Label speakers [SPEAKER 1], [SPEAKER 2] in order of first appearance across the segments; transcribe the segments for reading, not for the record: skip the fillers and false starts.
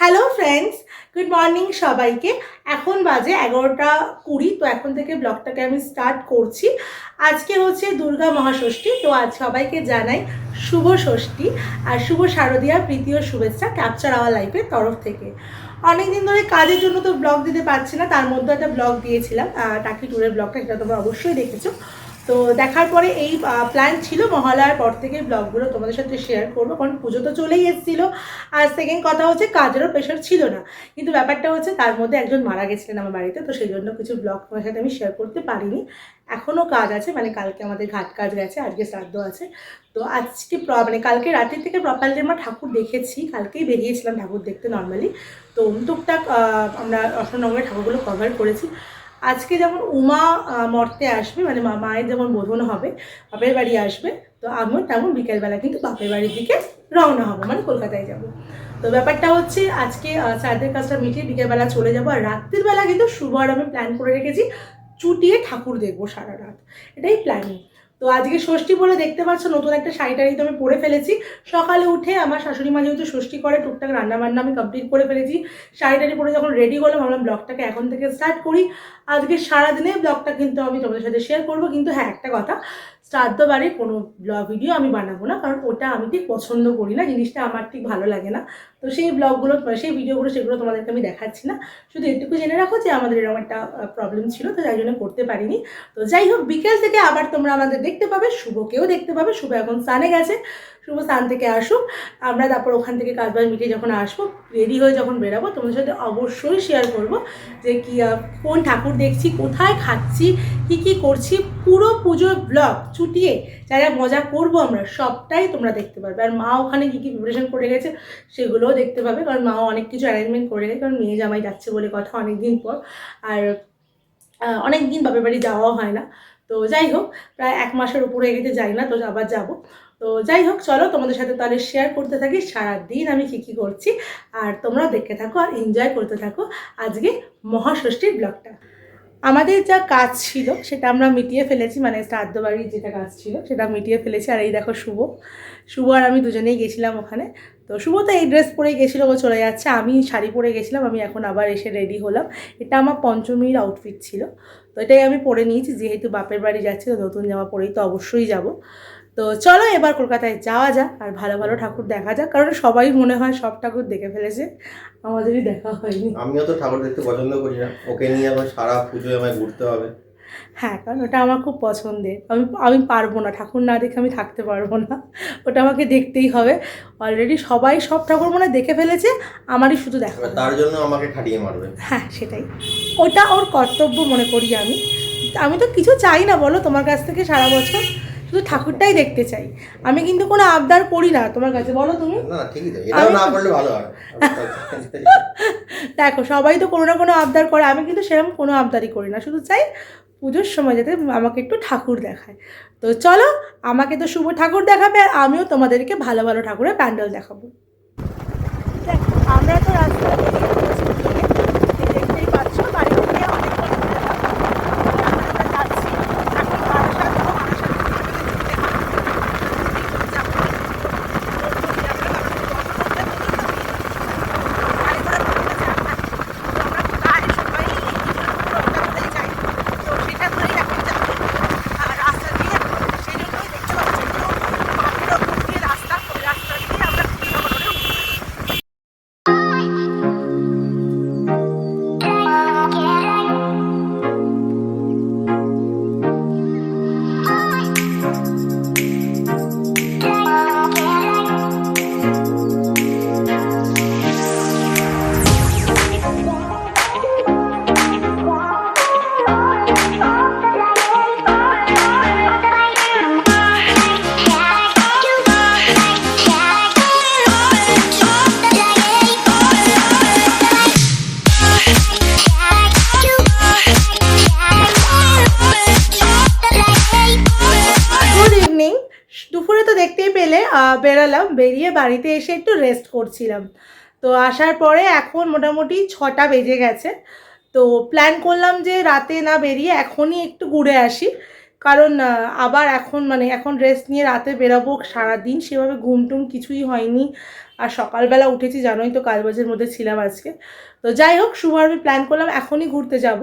[SPEAKER 1] Hello friends, good morning সবাইকে। এখন বাজে 11টা 20। তো এখন থেকে ব্লগটাকে আমি স্টার্ট করছি। আজকে হচ্ছে দুর্গা মহাষষ্ঠী। তো আজ সবাইকে জানাই শুভ ষষ্ঠী আর শুভ শারদীয়ার প্রীতি ও শুভেচ্ছা ক্যাপচার আওয়ার লাইফের তরফ থেকে। অনেকদিন ধরে কাজের জন্য তো ব্লগ দিতে পারছি না, তার মধ্যে একটা ব্লগ দিয়েছিলাম টাকি ট্যুরের ব্লগটা, সেটা তোমরা অবশ্যই দেখেছো। তো দেখার পরে এই প্ল্যান ছিল মহালয়ার পর থেকে ব্লগগুলো তোমাদের সাথে শেয়ার করবো, কারণ পুজো তো চলেই এসেছিলো। আর সেকেন্ড কথা হচ্ছে কাজেরও প্রেশার ছিল না, কিন্তু ব্যাপারটা হচ্ছে তার মধ্যে একজন মারা গেছিলেন আমার বাড়িতে, তো সেই জন্য কিছু ব্লগ তোমার সাথে আমি শেয়ার করতে পারিনি। এখনও কাজ আছে, মানে কালকে আমাদের ঘাট কাজ গেছে, আজকে শ্রাদ্ধ আছে। তো আজকে মানে কালকে রাতের থেকে প্রপারলি আমরা ঠাকুর দেখেছি, কালকেই বেরিয়েছিলাম ঠাকুর দেখতে নর্মালি। তো টুকটাক আমরা অষ্টনগরের ঠাকুরগুলো কভার করেছি। আজকে যেমন উমা মর্তে আসবে, মানে মায়ের যেমন বোধন হবে, বাপের বাড়ি আসবে, তো আমিও তেমন বিকেলবেলা কিন্তু বাপের বাড়ির দিকে রওনা হবো, মানে কলকাতায় যাব। তো ব্যাপারটা হচ্ছে আজকে চাঁদের কাজটা মিটিয়ে বিকেলবেলা চলে যাবো। আর রাত্রির বেলা কিন্তু শুভ আর আমি প্ল্যান করে রেখেছি চুটিয়ে ঠাকুর দেখবো সারা রাত, এটাই প্ল্যানিং। তো আজকে ষষ্ঠী বলে দেখতে পাচ্ছ নতুন একটা শাড়ি টাড়ি তো আমি পরে ফেলেছি। সকালে উঠে আমার শাশুড়ি মা যেহেতু ষষ্ঠী করে, টুকটাক রান্নাবান্না আমি কমপ্লিট করে ফেলেছি। শাড়ি টাড়ি পরে যখন রেডি হলাম, ভাবলাম ব্লগটাকে এখন থেকে স্টার্ট করি। আজকে সারাদিনে ব্লগটা কিন্তু আমি তোমাদের সাথে শেয়ার করবো। কিন্তু হ্যাঁ, একটা কথা, শ্রাদ্ধ বাড়ির কোনো ব্লগ ভিডিও আমি বানাবো না, কারণ ওটা আমি ঠিক পছন্দ করি না, জিনিসটা আমার ঠিক ভালো লাগে না। তো সেই ব্লগগুলো, সেই ভিডিওগুলো, সেগুলো তোমাদেরকে আমি দেখাচ্ছি না। শুধু এটুকু জেনে রাখো যে আমাদের এরকম একটা প্রবলেম ছিল, তো যাই জন্য করতে পারিনি। তো যাই হোক, বিকেল থেকে আবার তোমরা আমাদের দেখতে পাবে, শুভকেও দেখতে পাবে। শুভ এখন স্নানে গেছে, শুভ স্নান থেকে আসুক, আমরা তারপর ওখান থেকে কাজবাজ মিটিয়ে যখন আসবো, রেডি হয়ে যখন বেরাবো, তোমাদের সাথে অবশ্যই শেয়ার করবো যে কি কোন ঠাকুর দেখছি, কোথায় খাচ্ছি, কি কি করছি, পুরো পুজোর ব্লগ চুটিয়ে যা যা মজা করবো আমরা সবটাই তোমরা দেখতে পারবে। আর মা ওখানে কী কী প্রিপারেশন করে গেছে সেগুলোও দেখতে পাবে, কারণ মাও অনেক কিছু অ্যারেঞ্জমেন্ট করে গেছে, কারণ মেয়ে জামাই যাচ্ছে বলে কথা অনেক দিন পর। আর অনেক দিন বাপের বাড়ি যাওয়াও হয় না। তো যাই হোক, প্রায় 1 মাসের উপরে এগিয়ে যাই না, তো আবার যাবো। তো যাই হোক, চলো তোমাদের সাথে তাহলে শেয়ার করতে থাকি সারাদিন আমি কী কী করছি, আর তোমরাও দেখতে থাকো আর এনজয় করতে থাকো আজকে মহাষষ্ঠীর ব্লগটা। আমাদের যা কাজ ছিল সেটা আমরা মিটিয়ে ফেলেছি, মানে শ্রাদ্ধ বাড়ির যেটা কাজ ছিল সেটা মিটিয়ে ফেলেছি। আর এই দেখো শুভ, শুভ আর আমি দুজনেই গেছিলাম ওখানে। তো শুভ তো এই ড্রেস পরেই গেছিলো, ও চলে যাচ্ছে, আমি শাড়ি পরে গেছিলাম। আমি এখন আবার এসে রেডি হলাম। এটা আমার পঞ্চমীর আউটফিট ছিল, তো এটাই আমি পরে নিয়েছি, যেহেতু বাপের বাড়ি যাচ্ছি তো নতুন জামা পরেই তো অবশ্যই যাব। তো চলো এবার কলকাতায় যাওয়া যাক আর ভালো ভালো ঠাকুর দেখা যাক, কারণ সবাই মনে হয় সব ঠাকুর দেখে ফেলেছে, আমাদেরই দেখা হয়নি।
[SPEAKER 2] আমিও তো ঠাকুর দেখতে পছন্দ করি না, ওকে নিয়ে এখন সারা পুজো আমায় ঘুরতে হবে।
[SPEAKER 1] হ্যাঁ, কারণ ওটা আমার খুব পছন্দের। আমি আমি পারবো না, ঠাকুর না দেখে আমি থাকতে পারবো না, ওটা আমাকে দেখতেই হবে। অলরেডি সবাই সব ঠাকুর মনে দেখে ফেলেছে, আমারই শুধু দেখা।
[SPEAKER 2] তার জন্য আমাকে খাটিয়ে মারবে।
[SPEAKER 1] হ্যাঁ সেটাই, ওটা ওর কর্তব্য মনে করি আমি। আমি তো কিছু চাই না বলো তোমার কাছ থেকে সারা বছর, শুধু ঠাকুরটাই দেখতে চাই। আমি কিন্তু কোনো আবদার করি না তোমার কাছে, বলো তুমি।
[SPEAKER 2] না ঠিকই তো, এটাও না করলে ভালো হয়।
[SPEAKER 1] দেখো সবাই তো কোনো না কোনো আবদার করে, আমি কিন্তু সেরকম কোনো আবদারই করি না, শুধু চাই পুজোর সময় যাতে আমাকে একটু ঠাকুর দেখায়। তো চলো, আমাকে তো শুভ ঠাকুর দেখাবে, আর আমিও তোমাদেরকে ভালো ভালো ঠাকুরের প্যান্ডেল দেখাবো। দেখো আমরা তো রাস্তা দেখতেই পাচ্ছ, বাড়ি থেকে অনেকটা দূরে আমরা যাচ্ছি এখন বারাসাত এবং দুপুরে তো দেখতেই পেলে বেরালাম, বেরিয়ে বাড়িতে এসে একটু রেস্ট করছিলাম। তো আসার পরে এখন মোটামুটি 6টা বেজে গেছে। তো প্ল্যান করলাম যে রাতে না বেরিয়ে এখনই একটু ঘুরে আসি, কারণ আবার এখন রেস্ট নিয়ে রাতে বেরাবো, সারাদিন সেভাবে ঘুম টুম কিছুই হয়নি। আর সকালবেলা উঠেছি, জানোই তো কাজবাজের মধ্যে ছিলাম আজকে। তো যাই হোক, শুভ আমি প্ল্যান করলাম এখনই ঘুরতে যাব।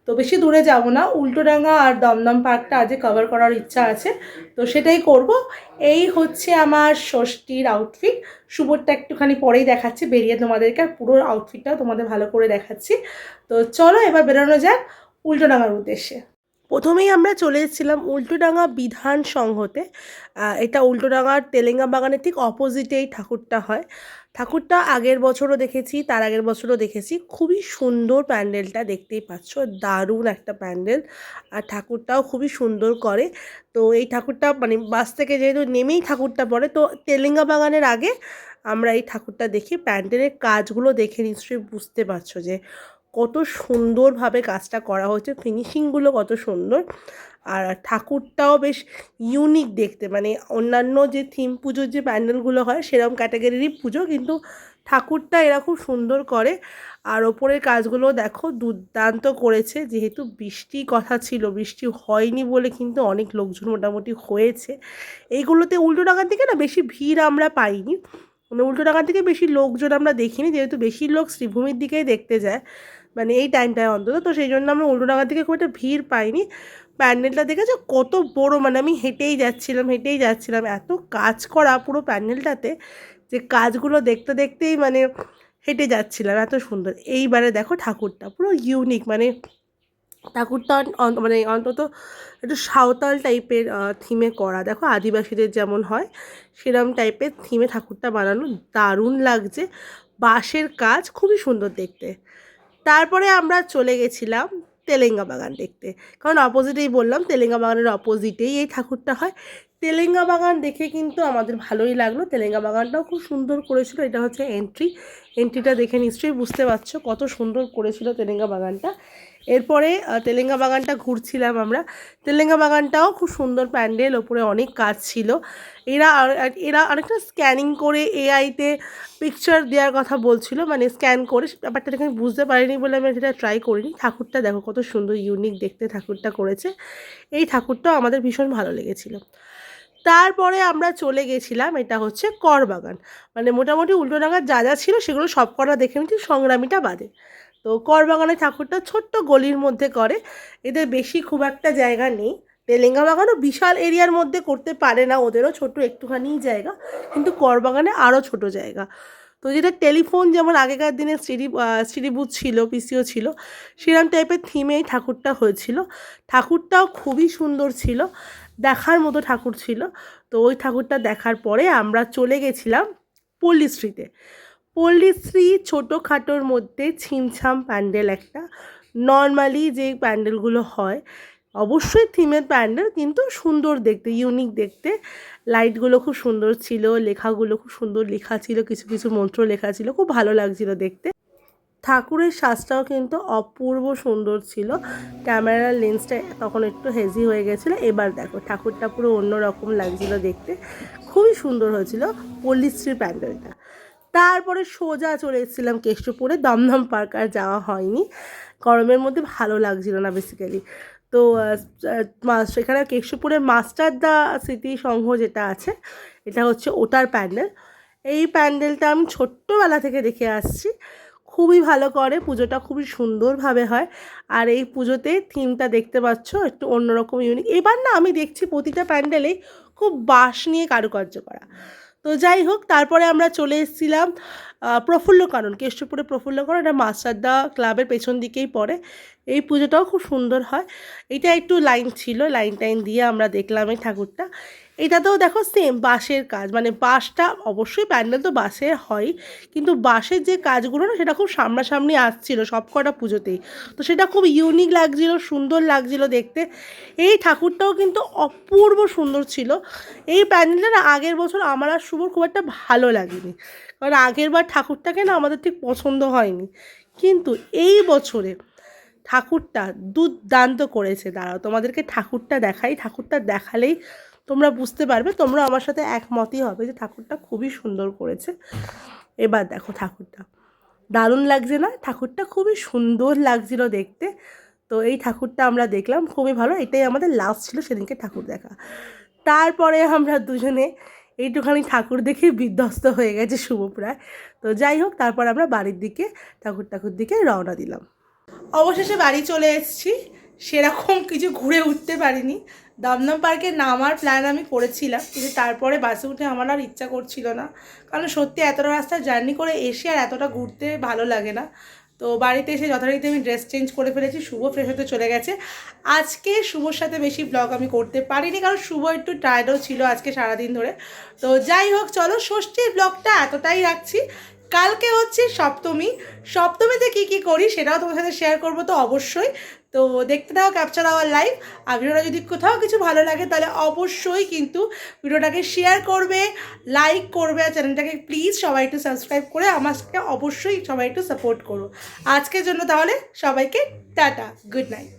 [SPEAKER 1] তো বেশি দূরে যাব না, উল্টোডাঙা আর দমদম পার্কটা আজকে কভার করার ইচ্ছা আছে, তো সেটাই করব। এই হচ্ছে আমার ষষ্ঠীর আউটফিট। শুভরটা একটুখানি পরেই দেখাচ্ছি বেরিয়ে তোমাদেরকে, আর পুরো আউটফিটটাও তোমাদের ভালো করে দেখাচ্ছি। তো চলো এবার বেরোনো যাক উল্টোডাঙার উদ্দেশ্যে। প্রথমেই আমরা চলে এসেছিলাম উল্টোডাঙা বিধান সংঘতে। এটা উল্টোডাঙার তেলেঙ্গা বাগানের ঠিক অপোজিটে এই ঠাকুরটা হয়। ঠাকুরটা আগের বছরও দেখেছি, তার আগের বছরও দেখেছি। খুবই সুন্দর প্যান্ডেলটা, দেখতেই পাচ্ছ, দারুণ একটা প্যান্ডেল। আর ঠাকুরটাও খুবই সুন্দর করে। তো এই ঠাকুরটা মানে বাস থেকে যেহেতু নেমেই ঠাকুরটা পড়ে, তো তেলেঙ্গা বাগানের আগে আমরা এই ঠাকুরটা দেখি। প্যান্ডেলের কাজগুলো দেখে নিশ্চয়ই বুঝতে পারছো যে কত সুন্দরভাবে কাজটা করা হয়েছে, ফিনিশিংগুলো কত সুন্দর। আর ঠাকুরটাও বেশ ইউনিক দেখতে, মানে অন্যান্য যে থিম পুজোর যে প্যান্ডেলগুলো হয় সেরকম ক্যাটাগরিরই পুজো, কিন্তু ঠাকুরটা এরকম সুন্দর করে। আর ওপরের কাজগুলো দেখো দুর্দান্ত করেছে। যেহেতু বৃষ্টি কথা ছিল, বৃষ্টি হয়নি বলে কিন্তু অনেক লোকজন মোটামুটি হয়েছে। এইগুলোতে উল্টোডাঙার দিকে না বেশি ভিড় আমরা পাইনি, মানে উল্টোডাঙার দিকে বেশি লোকজন আমরা দেখিনি, যেহেতু বেশি লোক শ্রীভূমির দিকেই দেখতে যায় মানে এই টাইমটায় অন্তত। তো সেই জন্য আমরা উল্টোডাঙার দিকে খুব একটা ভিড় পাইনি। প্যান্ডেলটা দেখেছো কত বড়, মানে আমি হেঁটেই যাচ্ছিলাম, এত কাজ করা পুরো প্যান্ডেলটাতে যে কাজগুলো দেখতে দেখতেই মানে হেঁটে যাচ্ছিলাম, এত সুন্দর। এইবারে দেখো ঠাকুরটা পুরো ইউনিক, মানে ঠাকুরটা মানে অন্তত একটু সাঁওতাল টাইপের থিমে করা। দেখো আদিবাসীদের যেমন হয় সেরকম টাইপের থিমে ঠাকুরটা বানানো, দারুণ লাগছে। বাঁশের কাজ খুবই সুন্দর দেখতে। তারপরে আমরা চলে গেছিলাম তেলেঙ্গা বাগান দেখতে, কারণ অপোজিটেই বললাম, তেলেঙ্গা বাগানের অপোজিটেই এই ঠাকুরটা হয়। তেলেঙ্গা বাগান দেখে কিন্তু আমাদের ভালোই লাগলো। তেলেঙ্গা বাগানটাও খুব সুন্দর করেছিল। এটা হচ্ছে এন্ট্রিটা দেখে নিশ্চয়ই বুঝতে পারছো কত সুন্দর করেছিল তেলেঙ্গা বাগানটা। এরপরে তেলেঙ্গা বাগানটা ঘুরছিলাম আমরা। তেলেঙ্গা বাগানটাও খুব সুন্দর প্যান্ডেল, ওপরে অনেক কাজ ছিল। এরা অনেকটা স্ক্যানিং করে এআইতে পিকচার দেওয়ার কথা বলছিল, মানে স্ক্যান করে। ব্যাপারটা দেখে আমি বুঝতে পারিনি বলে আমি সেটা ট্রাই করিনি। ঠাকুরটা দেখো কত সুন্দর ইউনিক দেখতে ঠাকুরটা করেছে। এই ঠাকুরটাও আমাদের ভীষণ ভালো লেগেছিল। তারপরে আমরা চলে গেছিলাম, এটা হচ্ছে করবাগান, মানে মোটামুটি উল্টোডাঙার যা যা ছিল সেগুলো সব কটা দেখে নিচ্ছি, সংগ্রামীটা বাদে। তো করবাগানের ঠাকুরটা ছোট্ট গলির মধ্যে করে, এদের বেশি খুব একটা জায়গা নেই। তেলেঙ্গা বাগানও বিশাল এরিয়ার মধ্যে করতে পারে না, ওদেরও ছোট একটুখানি জায়গা, কিন্তু করবাগানে আরও ছোট জায়গা। তো যেটা টেলিফোন যেমন আগেকার দিনে সিডি বুথ ছিল, পিসিও ছিল, সেরকম টাইপের থিমেই ঠাকুরটা হয়েছিল। ঠাকুরটাও খুবই সুন্দর ছিল, দেখার মতো ঠাকুর ছিল। তো ওই ঠাকুরটা দেখার পরে আমরা চলে গেছিলাম পল্লীশ্রীতে। পল্লীশ্রী ছোটোখাটোর মধ্যে ছিমছাম প্যান্ডেল একটা, নর্মালি যে প্যান্ডেলগুলো হয়, অবশ্যই থিমের প্যান্ডেল, কিন্তু সুন্দর দেখতে, ইউনিক দেখতে। লাইটগুলো খুব সুন্দর ছিল, লেখাগুলো খুব সুন্দর লেখা ছিল, কিছু কিছু মন্ত্র লেখা ছিল, খুব ভালো লাগছিল দেখতে। ঠাকুরের সাজটাও কিন্তু অপূর্ব সুন্দর ছিল। ক্যামেরার লেন্সটা তখন একটু হেজি হয়ে গেছিলো। এবার দেখো ঠাকুরটা পুরো অন্যরকম লাগছিল দেখতে, খুবই সুন্দর হয়েছিল পল্লীশ্রীর প্যান্ডেলটা। তারপরে সোজা চলে এসেছিলাম কেষ্টপুরে। দমদম পার্ক আর যাওয়া হয়নি, গরমের মধ্যে ভালো লাগছিল না বেসিক্যালি। তো সেখানে কেষ্টপুরের মাস্টারদা স্মৃতি সংঘ যেটা আছে, এটা হচ্ছে ওটার প্যান্ডেল। এই প্যান্ডেলটা আমি ছোট্টবেলা থেকে দেখে আসছি, খুবই ভালো করে, পুজোটা খুবই সুন্দরভাবে হয়। আর এই পুজোতে থিমটা দেখতে পাচ্ছ একটু অন্যরকম ইউনিক। এবার না আমি দেখছি প্রতিটা প্যান্ডেলেই খুব বাঁশ নিয়ে কারুকার্য করা। তো যাই হোক, তারপরে আমরা চলে এসেছিলাম প্রফুল্লকানন, কেষ্টপুরে প্রফুল্লকানন, এটা মাস্টারদা ক্লাবের পেছন দিকেই পড়ে। এই পুজোটাও খুব সুন্দর হয়। এটা একটু লাইন ছিল, লাইন টাইন দিয়ে আমরা দেখলাম এই ঠাকুরটা। এটাতেও দেখো সেম বাঁশের কাজ, মানে বাঁশটা অবশ্যই প্যান্ডেল তো বাঁশের হয়, কিন্তু বাঁশের যে কাজগুলো না সেটা খুব সামনাসামনি আসছিল সব কটা পুজোতেই। তো সেটা খুব ইউনিক লাগছিল, সুন্দর লাগছিল দেখতে। এই ঠাকুরটাও কিন্তু অপূর্ব সুন্দর ছিল। এই প্যান্ডেলটা না আগের বছর আমার আর শুভর খুব একটা ভালো লাগেনি, কারণ আগের বার ঠাকুরটাকে না আমাদের ঠিক পছন্দ হয়নি। কিন্তু এই বছরে ঠাকুরটা দুর্দান্ত করেছে। দাঁড়াও তোমাদেরকে ঠাকুরটা দেখাই, ঠাকুরটা দেখালেই তোমরা বুঝতে পারবে, তোমরা আমার সাথে একমতই হবে যে ঠাকুরটা খুবই সুন্দর করেছে। এবার দেখো ঠাকুরটা দারুণ লাগছে না? ঠাকুরটা খুবই সুন্দর লাগছিল দেখতে। তো এই ঠাকুরটা আমরা দেখলাম, খুবই ভালো। এটাই আমাদের লাস্ট ছিল সেদিনকে ঠাকুর দেখা। তারপরে আমরা দুজনে এইটুখানি ঠাকুর দেখে বিধ্বস্ত হয়ে গেছে শুভ প্রায়। তো যাই হোক, তারপর আমরা বাড়ির দিকে ঠাকুর দিকে রওনা দিলাম। অবশেষে বাড়ি চলে এসেছি। সেরকম কিছু ঘুরে উঠতে পারিনি। দমদম পার্কে নামার প্ল্যান আমি করেছিলাম, কিন্তু তারপরে বাসে উঠে আমার আর ইচ্ছা করছিল না, কারণ সত্যি এতটা রাস্তা জার্নি করে এসে আর এতটা ঘুরতে ভালো লাগে না। তো বাড়িতে এসে যথারীতি আমি ড্রেস চেঞ্জ করে ফেলেছি, শুভ ফ্রেশ হতে চলে গেছে। আজকে শুভর সাথে বেশি ব্লগ আমি করতে পারিনি, কারণ শুভ একটু টায়ার্ডও ছিল আজকে সারাদিন ধরে। তো যাই হোক, চলো ষষ্ঠীর ব্লগটা এতটাই রাখছি। কালকে হচ্ছে সপ্তমী। সপ্তমীতে কী কী করি সেটাও তোমার সাথে শেয়ার করবো তো অবশ্যই। তো দেখতে দাও ক্যাপচার আওয়ার লাইফ। আর ভিডিওটা যদি কোথাও কিছু ভালো লাগে তাহলে অবশ্যই কিন্তু ভিডিওটাকে শেয়ার করবে, লাইক করবে, আর চ্যানেলটাকে প্লিজ সবাই একটু সাবস্ক্রাইব করে আমাকে অবশ্যই সবাই একটু সাপোর্ট করো। আজকের জন্য তাহলে সবাইকে টাটা, গুড নাইট।